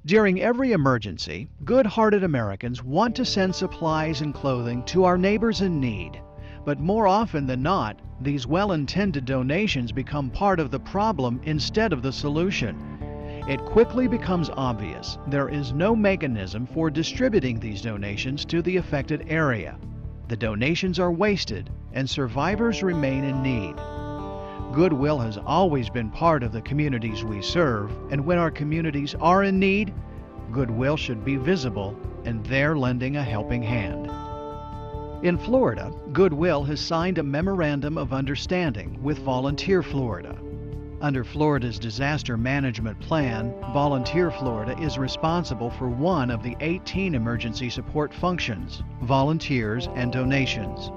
During every emergency, good-hearted Americans want to send supplies and clothing to our neighbors in need. But more often than not, these well-intended donations become part of the problem instead of the solution. It quickly becomes obvious there is no mechanism for distributing these donations to the affected area. The donations are wasted, and survivors remain in need. Goodwill has always been part of the communities we serve, and when our communities are in need, Goodwill should be visible and there lending a helping hand. In Florida, Goodwill has signed a Memorandum of Understanding with Volunteer Florida. Under Florida's disaster management plan, Volunteer Florida is responsible for one of the 18 emergency support functions: volunteers and donations.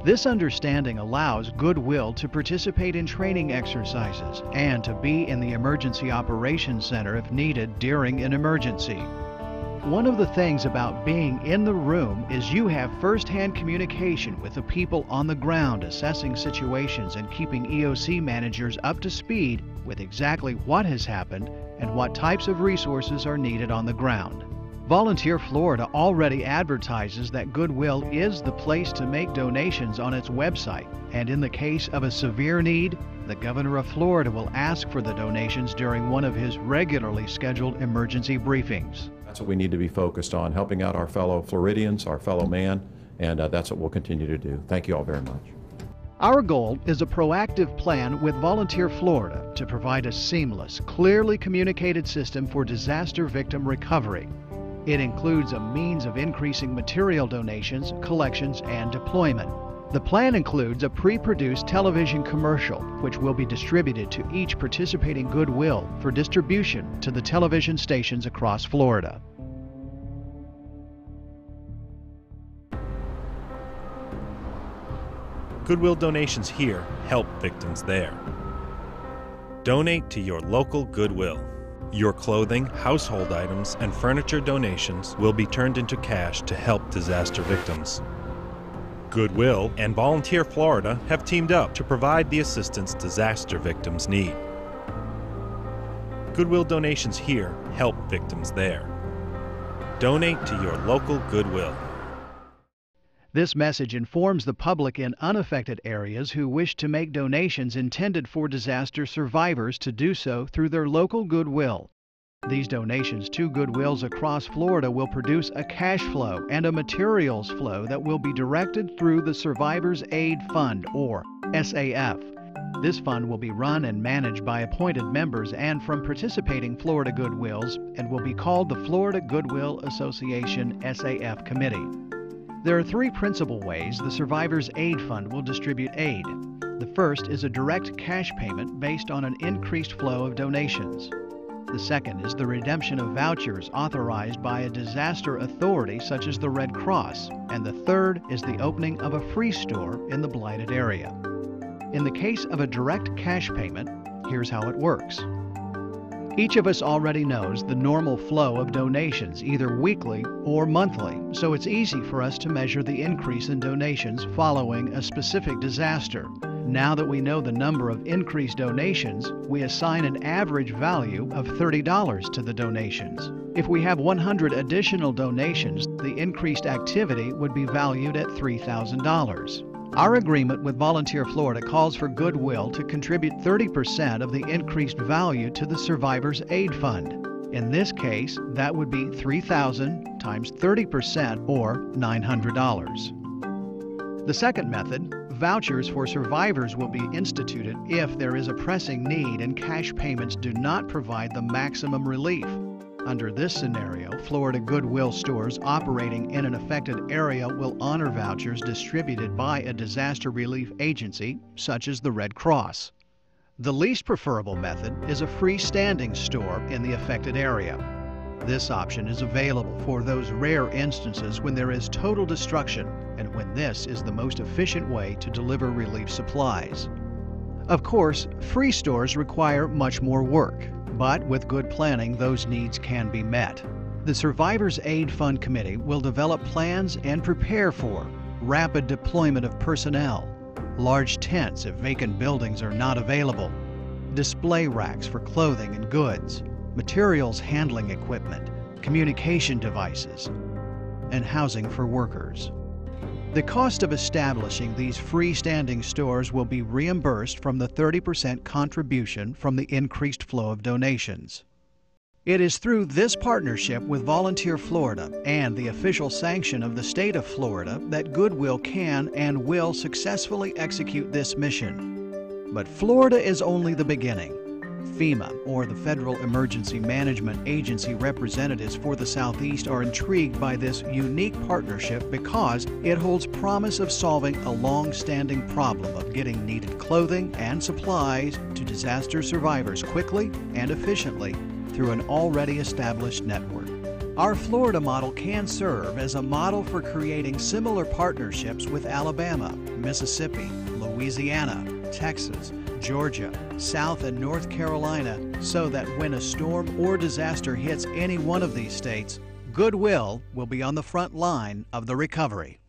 This understanding allows Goodwill to participate in training exercises and to be in the Emergency Operations Center if needed during an emergency. One of the things about being in the room is you have first-hand communication with the people on the ground assessing situations and keeping EOC managers up to speed with exactly what has happened and what types of resources are needed on the ground. Volunteer Florida already advertises that Goodwill is the place to make donations on its website, and in the case of a severe need, the Governor of Florida will ask for the donations during one of his regularly scheduled emergency briefings. That's what we need to be focused on, helping out our fellow Floridians, our fellow man, and that's what we'll continue to do. Thank you all very much. Our goal is a proactive plan with Volunteer Florida to provide a seamless, clearly communicated system for disaster victim recovery. It includes a means of increasing material donations, collections, and deployment. The plan includes a pre-produced television commercial, which will be distributed to each participating Goodwill for distribution to the television stations across Florida. Goodwill donations here help victims there. Donate to your local Goodwill. Your clothing, household items, and furniture donations will be turned into cash to help disaster victims. Goodwill and Volunteer Florida have teamed up to provide the assistance disaster victims need. Goodwill donations here help victims there. Donate to your local Goodwill. This message informs the public in unaffected areas who wish to make donations intended for disaster survivors to do so through their local Goodwill. These donations to Goodwills across Florida will produce a cash flow and a materials flow that will be directed through the Survivors Aid Fund, or SAF. This fund will be run and managed by appointed members and from participating Florida Goodwills and will be called the Florida Goodwill Association SAF Committee. There are three principal ways the Survivors Aid Fund will distribute aid. The first is a direct cash payment based on an increased flow of donations. The second is the redemption of vouchers authorized by a disaster authority such as the Red Cross. And the third is the opening of a free store in the blighted area. In the case of a direct cash payment, here's how it works. Each of us already knows the normal flow of donations, either weekly or monthly, so it's easy for us to measure the increase in donations following a specific disaster. Now that we know the number of increased donations, we assign an average value of $30 to the donations. If we have 100 additional donations, the increased activity would be valued at $3,000. Our agreement with Volunteer Florida calls for Goodwill to contribute 30% of the increased value to the Survivors Aid Fund. In this case, that would be $3,000 times 30%, or $900. The second method, vouchers for survivors, will be instituted if there is a pressing need and cash payments do not provide the maximum relief. Under this scenario, Florida Goodwill stores operating in an affected area will honor vouchers distributed by a disaster relief agency, such as the Red Cross. The least preferable method is a freestanding store in the affected area. This option is available for those rare instances when there is total destruction and when this is the most efficient way to deliver relief supplies. Of course, free stores require much more work, but with good planning, those needs can be met. The Survivors Aid Fund Committee will develop plans and prepare for rapid deployment of personnel, large tents if vacant buildings are not available, display racks for clothing and goods, materials handling equipment, communication devices, and housing for workers. The cost of establishing these freestanding stores will be reimbursed from the 30% contribution from the increased flow of donations. It is through this partnership with Volunteer Florida and the official sanction of the state of Florida that Goodwill can and will successfully execute this mission. But Florida is only the beginning. FEMA, or the Federal Emergency Management Agency representatives for the Southeast, are intrigued by this unique partnership because it holds promise of solving a long-standing problem of getting needed clothing and supplies to disaster survivors quickly and efficiently through an already established network. Our Florida model can serve as a model for creating similar partnerships with Alabama, Mississippi, Louisiana, Texas, Georgia, South and North Carolina, so that when a storm or disaster hits any one of these states, Goodwill will be on the front line of the recovery.